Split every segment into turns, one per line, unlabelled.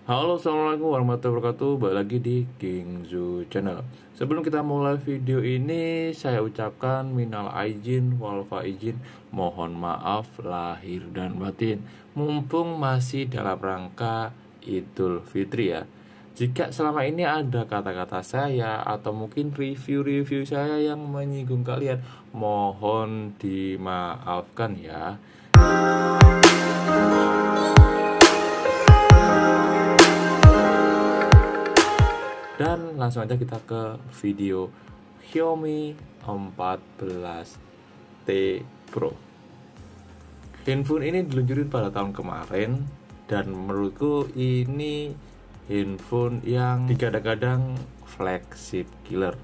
Halo, assalamualaikum warahmatullahi wabarakatuh. Balik lagi di King Zu Channel. Sebelum kita mulai video ini, saya ucapkan minal aizin wal faizin, mohon maaf lahir dan batin. Mumpung masih dalam rangka Idul Fitri ya. Jika selama ini ada kata-kata saya atau mungkin review-review saya yang menyinggung kalian, mohon dimaafkan ya. Dan langsung aja kita ke video Xiaomi 14T Pro. Handphone ini diluncurin pada tahun kemarin, dan menurutku ini handphone yang digadang-gadang flagship killer.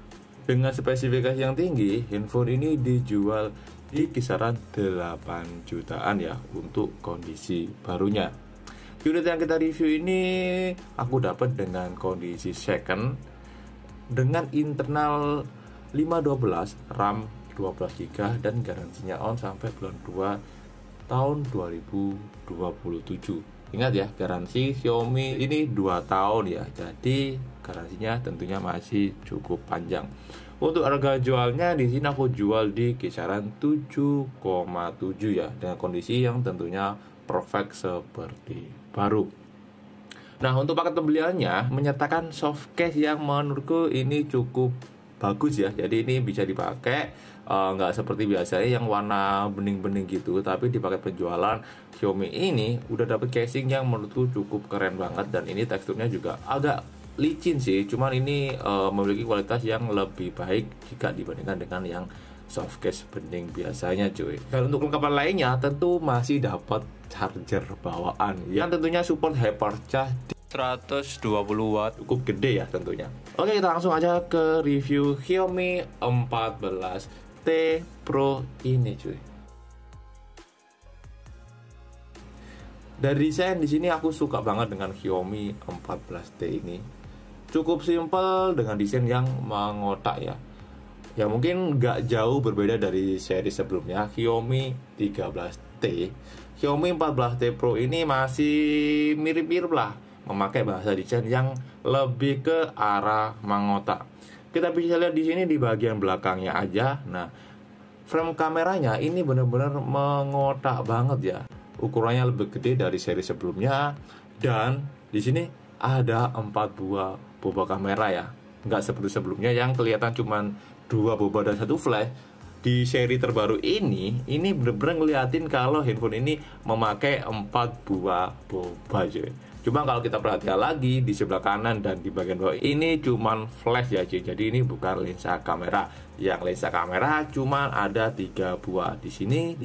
Dengan spesifikasi yang tinggi, handphone ini dijual di kisaran 8 jutaan ya untuk kondisi barunya. Unit yang kita review ini aku dapat dengan kondisi second dengan internal 512, RAM 12GB dan garansinya on sampai bulan 2 tahun 2027. Ingat ya, garansi Xiaomi ini 2 tahun ya. Jadi garansinya tentunya masih cukup panjang. Untuk harga jualnya di sini aku jual di kisaran 7,7 ya, dengan kondisi yang tentunya perfect seperti baru. Nah, untuk paket pembeliannya menyertakan soft case yang menurutku ini cukup bagus ya. Jadi ini bisa dipakai, nggak seperti biasanya yang warna bening-bening gitu. Tapi di paket penjualan Xiaomi ini udah dapet casing yang menurutku cukup keren banget, dan ini teksturnya juga agak licin sih. Cuman ini memiliki kualitas yang lebih baik jika dibandingkan dengan yang soft case bening biasanya cuy. Dan untuk kelengkapan lainnya tentu masih dapat charger bawaan yang tentunya support hypercharge di 120 watt, cukup gede ya tentunya. Oke, kita langsung aja ke review Xiaomi 14T Pro ini cuy. Dari desain di sini aku suka banget dengan Xiaomi 14T ini. Cukup simple dengan desain yang mengotak ya. Ya mungkin nggak jauh berbeda dari seri sebelumnya Xiaomi 13T. Xiaomi 14T Pro ini masih mirip-mirip lah, memakai bahasa desain yang lebih ke arah mengotak. Kita bisa lihat di sini di bagian belakangnya aja. Nah, frame kameranya ini benar-benar mengotak banget ya. Ukurannya lebih gede dari seri sebelumnya, dan di sini ada 4 buah boba kamera ya. Nggak seperti sebelumnya yang kelihatan cuman 2 boba dan 1 flash. Di seri terbaru ini bener-bener ngeliatin kalau handphone ini memakai 4 buah boba cuy. Cuma kalau kita perhatikan lagi di sebelah kanan dan di bagian bawah ini cuman flash ya cuy. Jadi ini bukan lensa kamera. Yang lensa kamera cuman ada 3 buah di sini,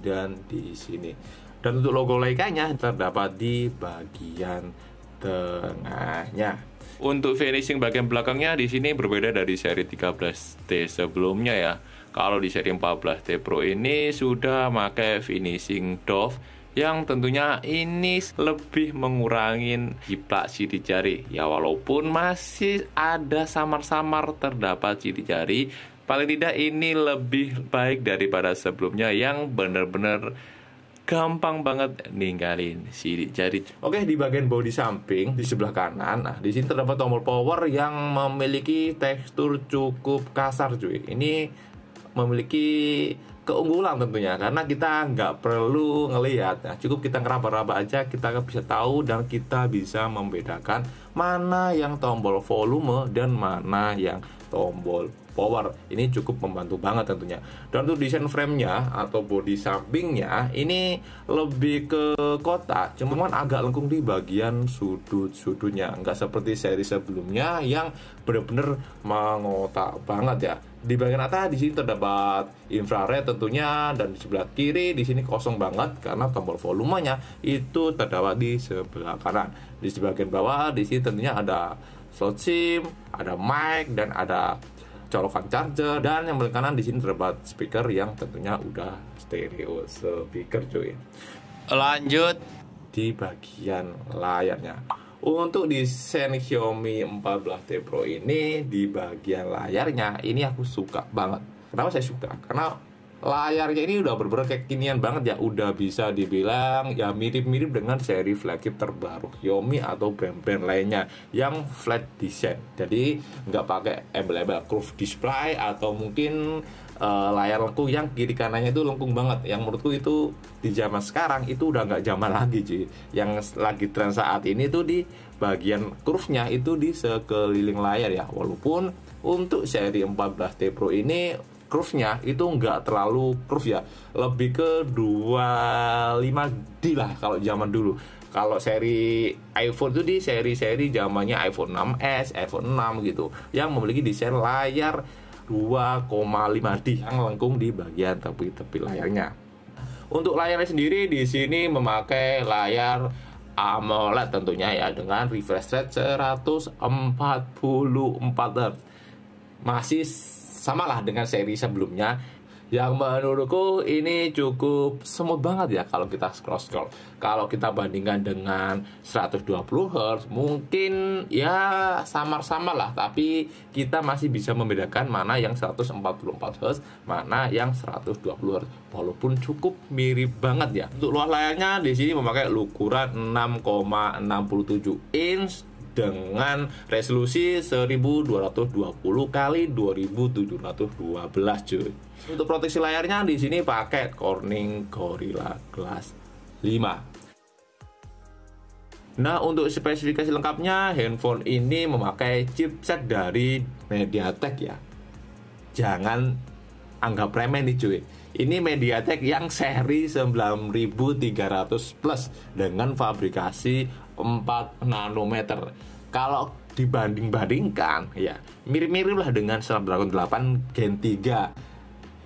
dan di sini. Dan untuk logo Leica-nya terdapat di bagian tengahnya. Untuk finishing bagian belakangnya di sini berbeda dari seri 13T sebelumnya ya. Kalau di seri 14T Pro ini sudah pakai finishing doff yang tentunya ini lebih mengurangi jiplak sidik jari. Ya walaupun masih ada samar-samar terdapat sidik jari, paling tidak ini lebih baik daripada sebelumnya yang benar-benar gampang banget ninggalin sidik jari. Oke, di bagian bodi samping di sebelah kanan, nah di sini terdapat tombol power yang memiliki tekstur cukup kasar cuy. Ini memiliki keunggulan tentunya karena kita nggak perlu ngelihat. Nah, cukup kita ngeraba-raba aja kita bisa tahu, dan kita bisa membedakan mana yang tombol volume dan mana yang tombol power. Ini cukup membantu banget tentunya. Dan untuk desain frame-nya atau bodi sampingnya ini lebih ke kotak, cuman agak lengkung di bagian sudut-sudutnya. Nggak seperti seri sebelumnya yang benar-benar mengotak banget ya. Di bagian atas di sini terdapat infrared tentunya, dan di sebelah kiri di sini kosong banget karena tombol volumenya itu terdapat di sebelah kanan. Di bagian bawah di sini tentunya ada slot SIM, ada mic, dan ada colokan charger, dan yang paling kanan di sini terdapat speaker yang tentunya udah stereo speaker cuy. Lanjut di bagian layarnya. Untuk desain Xiaomi 14T Pro ini di bagian layarnya ini aku suka banget. Kenapa saya suka? Karena layarnya ini udah bener-bener kekinian banget ya, udah bisa dibilang ya mirip-mirip dengan seri flagship terbaru Xiaomi atau brand-brand lainnya yang flat design. Jadi nggak pakai embel-embel curve display atau mungkin layar lengkung yang kiri kanannya itu lengkung banget. Yang menurutku itu di zaman sekarang itu udah nggak zaman lagi cuy. Yang lagi tren saat ini tuh di bagian curve-nya itu di sekeliling layar ya. Walaupun untuk seri 14T Pro ini curve-nya itu nggak terlalu curve ya, lebih ke 25D lah kalau zaman dulu. Kalau seri iPhone itu di seri-seri zamannya iPhone 6s, iPhone 6 gitu, yang memiliki desain layar 2,5D yang lengkung di bagian tepi-tepi layarnya. Untuk layarnya sendiri di sini memakai layar AMOLED tentunya ya, dengan refresh rate 144 Hz. Masih samalah dengan seri sebelumnya, yang menurutku ini cukup smooth banget ya kalau kita scroll. Kalau kita bandingkan dengan 120 Hz mungkin ya samar-samar lah, tapi kita masih bisa membedakan mana yang 144 Hz, mana yang 120 Hz, walaupun cukup mirip banget ya. Untuk luas layarnya di sini memakai ukuran 6,67 inch dengan resolusi 1220 kali 2712 cuy. Untuk proteksi layarnya di sini pakai Corning Gorilla Glass 5. Nah, untuk spesifikasi lengkapnya handphone ini memakai chipset dari MediaTek ya. Jangan anggap remeh nih cuy. Ini MediaTek yang seri 9300 plus dengan fabrikasi 4 nanometer. Kalau dibanding-bandingkan ya mirip-mirip lah dengan Snapdragon 8 Gen 3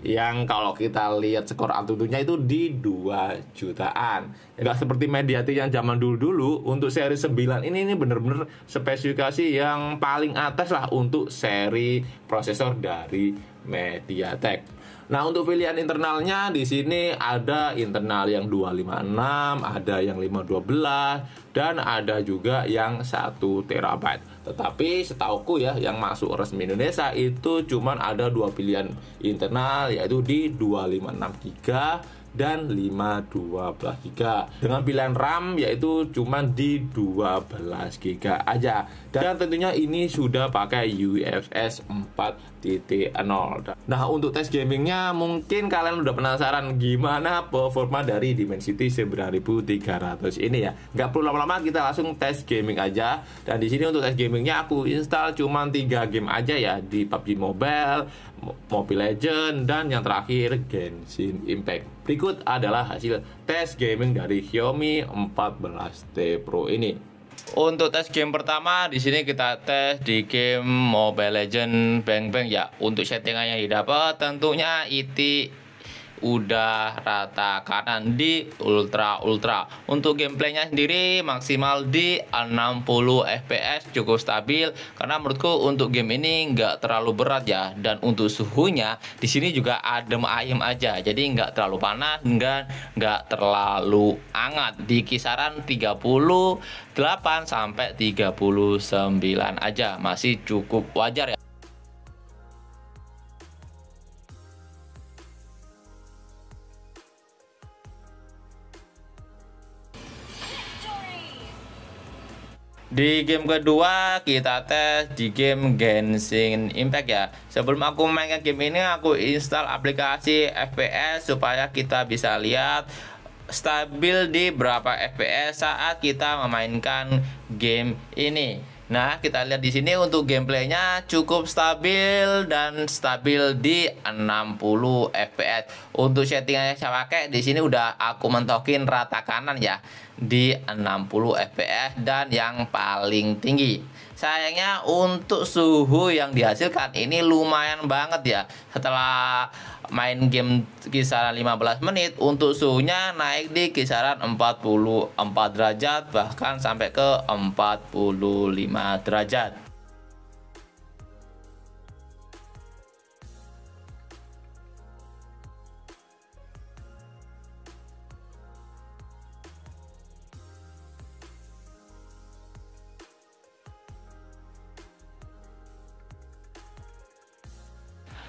yang kalau kita lihat skor Antutunya itu di 2 jutaan. Nggak seperti MediaTek yang zaman dulu-dulu. Untuk seri 9 ini bener-bener spesifikasi yang paling atas lah untuk seri prosesor dari MediaTek. Nah, untuk pilihan internalnya di sini ada internal yang 256, ada yang 512, dan ada juga yang 1 TB. Tetapi setauku ya, yang masuk resmi Indonesia itu cuman ada 2 pilihan internal, yaitu di 256 GB dan 512 GB. Dengan pilihan RAM yaitu cuman di 12 GB aja. Dan tentunya ini sudah pakai UFS 4.0. Nah, untuk tes gamingnya mungkin kalian udah penasaran gimana performa dari Dimensity 9300 ini ya. Nggak perlu lama-lama, kita langsung tes gaming aja. Dan di sini untuk tes gamingnya aku install cuman 3 game aja ya, di PUBG Mobile, Mobile Legends, dan yang terakhir Genshin Impact. Berikut adalah hasil tes gaming dari Xiaomi 14T Pro ini. Untuk tes game pertama di sini kita tes di game Mobile Legends Bang Bang ya. Untuk settingan yang didapat tentunya IT udah rata kanan di ultra. Untuk gameplaynya sendiri maksimal di 60 fps, cukup stabil karena menurutku untuk game ini nggak terlalu berat ya. Dan untuk suhunya di sini juga adem ayem aja, jadi nggak terlalu panas, nggak terlalu hangat, di kisaran 38 sampai 39 aja, masih cukup wajar ya. Di game kedua kita tes di game Genshin Impact ya. Sebelum aku mainkan game ini, aku install aplikasi FPS supaya kita bisa lihat stabil di berapa FPS saat kita memainkan game ini. Nah, kita lihat di sini untuk gameplaynya cukup stabil dan stabil di 60 fps. Untuk settingan yang saya pakai di sini udah aku mentokin rata kanan ya, di 60 fps dan yang paling tinggi. Sayangnya untuk suhu yang dihasilkan ini lumayan banget ya. Setelah main game kisaran 15 menit, untuk suhunya naik di kisaran 44 derajat bahkan sampai ke 45 derajat.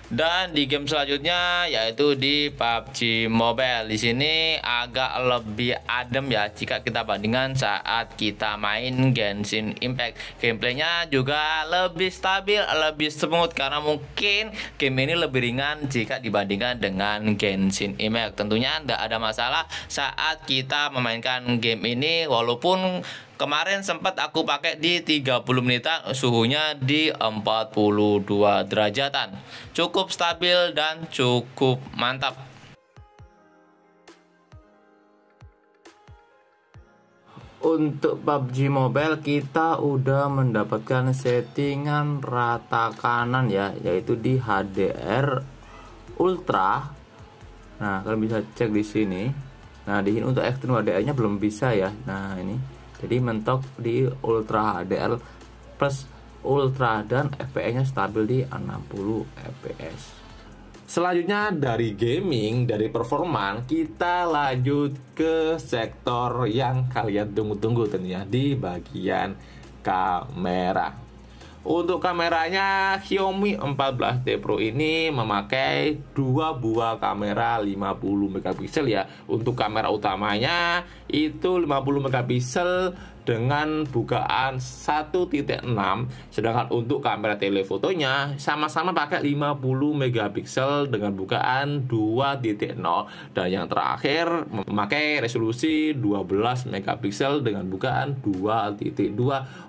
Dan di game selanjutnya yaitu di PUBG Mobile. Di sini agak lebih adem ya jika kita bandingkan saat kita main Genshin Impact. Gameplaynya juga lebih stabil, lebih smooth karena mungkin game ini lebih ringan jika dibandingkan dengan Genshin Impact. Tentunya tidak ada masalah saat kita memainkan game ini, walaupun kemarin sempat aku pakai di 30 menitan, suhunya di 42 derajatan. Cukup stabil dan cukup mantap.
Untuk PUBG Mobile kita udah mendapatkan settingan rata kanan ya, yaitu di HDR Ultra. Nah, kalian bisa cek di sini. Nah, di sini untuk ekstrim HDR-nya belum bisa ya. Nah, ini. Jadi mentok di Ultra HDR plus Ultra dan FPS-nya stabil di 60 fps. Selanjutnya dari gaming, dari performa, kita lanjut ke sektor yang kalian tunggu-tunggu tentunya di bagian kamera. Untuk kameranya Xiaomi 14T Pro ini memakai dua buah kamera 50 megapiksel ya. Untuk kamera utamanya itu 50 megapiksel dengan bukaan 1.6, sedangkan untuk kamera telefotonya sama-sama pakai 50 megapiksel dengan bukaan 2.0, dan yang terakhir memakai resolusi 12 megapiksel dengan bukaan 2.2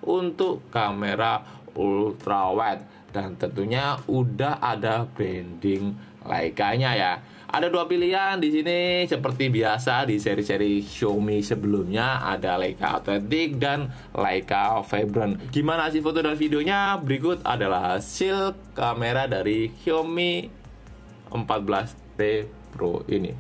untuk kamera ultra wide, dan tentunya udah ada branding Leica-nya ya. Ada dua pilihan di sini seperti biasa di seri-seri Xiaomi sebelumnya, ada Leica Authentic dan Leica Vibrant. Gimana hasil foto dan videonya? Berikut adalah hasil kamera dari Xiaomi 14T Pro ini.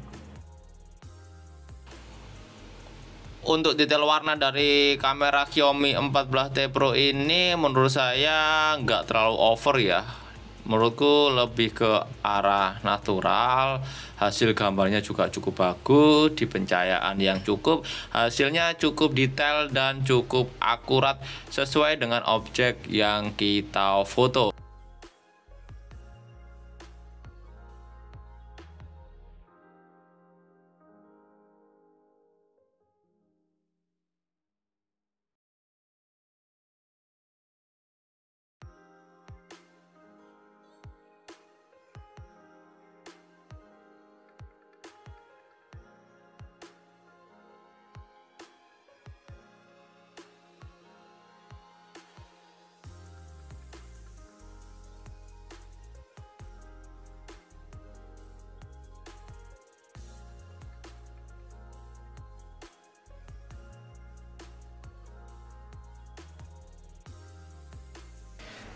Untuk detail warna dari kamera Xiaomi 14T Pro ini menurut saya nggak terlalu over ya. Menurutku lebih ke arah natural. Hasil gambarnya juga cukup bagus, di pencahayaan yang cukup, hasilnya cukup detail dan cukup akurat sesuai dengan objek yang kita foto.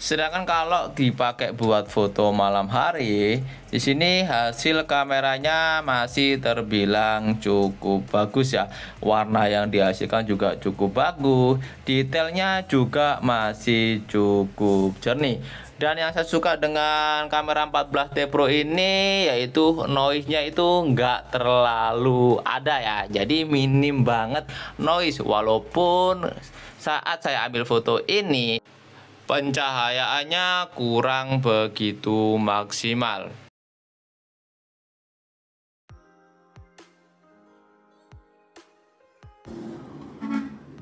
Sedangkan kalau dipakai buat foto malam hari, di sini hasil kameranya masih terbilang cukup bagus ya. Warna yang dihasilkan juga cukup bagus, detailnya juga masih cukup jernih. Dan yang saya suka dengan kamera 14T Pro ini yaitu noise-nya itu nggak terlalu ada ya. Jadi minim banget noise, walaupun saat saya ambil foto ini pencahayaannya kurang begitu maksimal.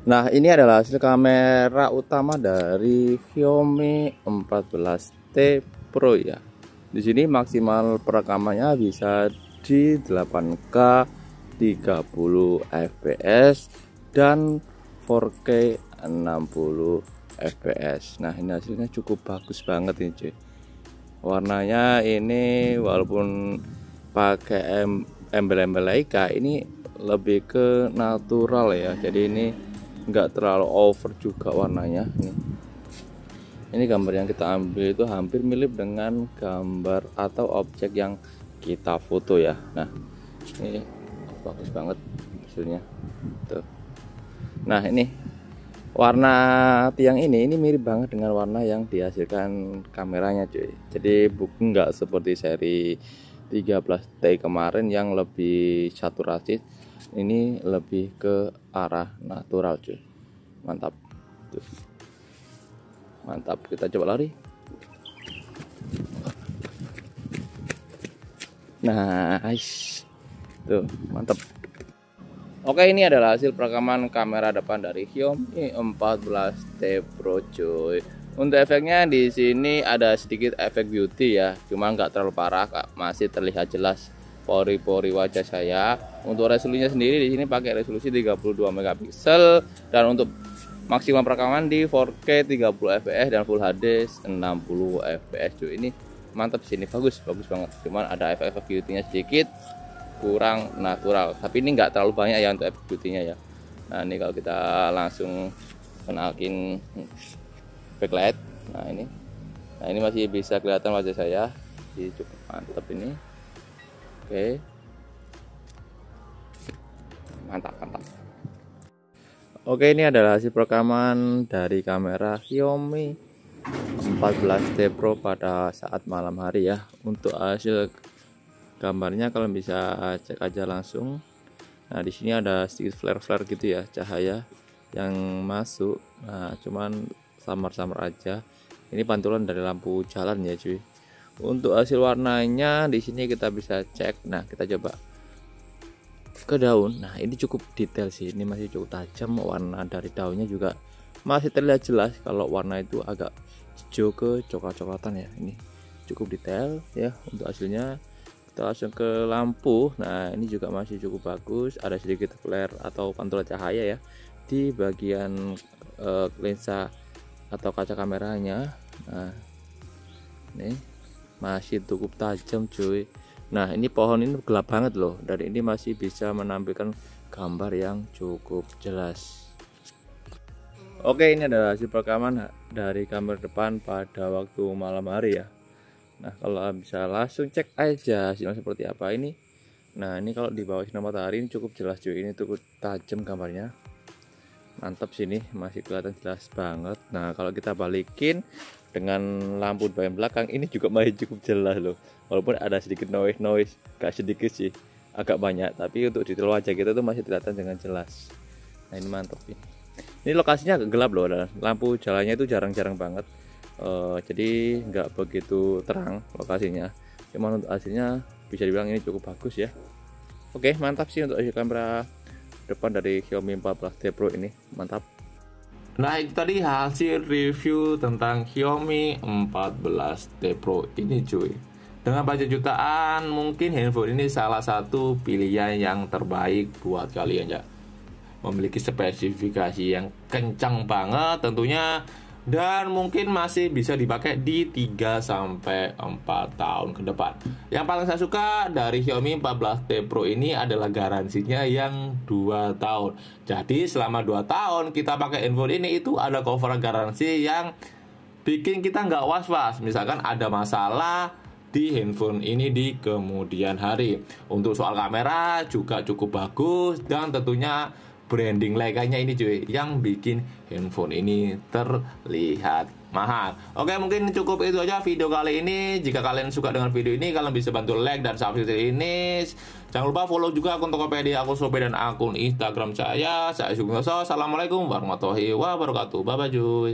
Nah, ini adalah hasil kamera utama dari Xiaomi 14T Pro ya. Di sini maksimal perekamannya bisa di 8K 30 fps dan 4K 60 fps. Nah, ini hasilnya cukup bagus banget ini cuy. Warnanya ini walaupun pakai embel-embel Leica, ini lebih ke natural ya. Jadi ini nggak terlalu over juga warnanya. Ini gambar yang kita ambil itu hampir mirip dengan gambar atau objek yang kita foto ya. Nah, ini bagus banget hasilnya tuh. Nah, ini warna tiang ini mirip banget dengan warna yang dihasilkan kameranya cuy. Jadi bukan nggak seperti seri 13T kemarin yang lebih saturasi. Ini lebih ke arah natural cuy. Mantap tuh. Mantap, kita coba lari. Nice. Tuh, mantap. Oke, ini adalah hasil perekaman kamera depan dari Xiaomi 14T Pro cuy. Untuk efeknya di sini ada sedikit efek beauty ya, cuma nggak terlalu parah, Kak. Masih terlihat jelas pori-pori wajah saya. Untuk resolusinya sendiri di sini pakai resolusi 32 megapiksel dan untuk maksimal perekaman di 4K 30 fps dan Full HD 60 fps cuy. Ini mantap sini, bagus banget. Cuman ada efek-efek beauty-nya sedikit kurang natural, tapi ini nggak terlalu banyak ya untuk efek beauty-nya ya. Nah, ini kalau kita langsung kenalin backlight, nah ini masih bisa kelihatan wajah saya, jadi cukup mantap ini. Oke, mantap. Oke, ini adalah hasil perekaman dari kamera Xiaomi 14T Pro pada saat malam hari ya. Untuk hasil gambarnya kalian bisa cek aja langsung. Nah, di sini ada sedikit flare gitu ya, cahaya yang masuk. Nah, cuman samar-samar aja. Ini pantulan dari lampu jalan ya, cuy. Untuk hasil warnanya di sini kita bisa cek. Nah, kita coba ke daun. Nah, ini cukup detail sih. Ini masih cukup tajam, warna dari daunnya juga masih terlihat jelas. Kalau warna itu agak hijau ke coklat-coklatan ya. Ini cukup detail ya. Untuk hasilnya kita langsung ke lampu. Nah, ini juga masih cukup bagus, ada sedikit flare atau pantulan cahaya ya di bagian lensa atau kaca kameranya. Nah, ini masih cukup tajam cuy. Nah, ini pohon ini gelap banget loh, dan ini masih bisa menampilkan gambar yang cukup jelas. Oke, ini adalah hasil perekaman dari kamera depan pada waktu malam hari ya. Nah, kalau bisa langsung cek aja hasilnya seperti apa ini. Nah, ini kalau di bawah sinar matahari ini cukup jelas cuy. Ini cukup tajam gambarnya. Mantap sini, masih kelihatan jelas banget. Nah, kalau kita balikin dengan lampu di bagian belakang ini juga masih cukup jelas loh. Walaupun ada sedikit noise, gak sedikit sih, agak banyak. Tapi untuk detail wajah kita tuh masih kelihatan dengan jelas. Nah, ini mantap ini. Ini lokasinya agak gelap loh, dan lampu jalannya itu jarang-jarang banget. Jadi nggak begitu terang lokasinya, cuman untuk hasilnya bisa dibilang ini cukup bagus ya. Oke, mantap sih untuk hasil kamera depan dari Xiaomi 14T Pro ini, mantap.
Nah, itu tadi hasil review tentang Xiaomi 14T Pro ini cuy. Dengan budget jutaan, mungkin handphone ini salah satu pilihan yang terbaik buat kalian ya. Memiliki spesifikasi yang kencang banget tentunya, dan mungkin masih bisa dipakai di 3-4 tahun ke depan. Yang paling saya suka dari Xiaomi 14T Pro ini adalah garansinya yang 2 tahun. Jadi selama 2 tahun kita pakai handphone ini, itu ada cover garansi yang bikin kita nggak was-was misalkan ada masalah di handphone ini di kemudian hari. Untuk soal kamera juga cukup bagus, dan tentunya branding leganya ini cuy yang bikin handphone ini terlihat mahal. Oke, mungkin cukup itu aja video kali ini. Jika kalian suka dengan video ini, kalian bisa bantu like dan subscribe ini. Jangan lupa follow juga akun Tokopedia, akun Shopee, dan akun Instagram saya. Saya Sugioso. Assalamualaikum warahmatullahi wabarakatuh. Bye bye cuy.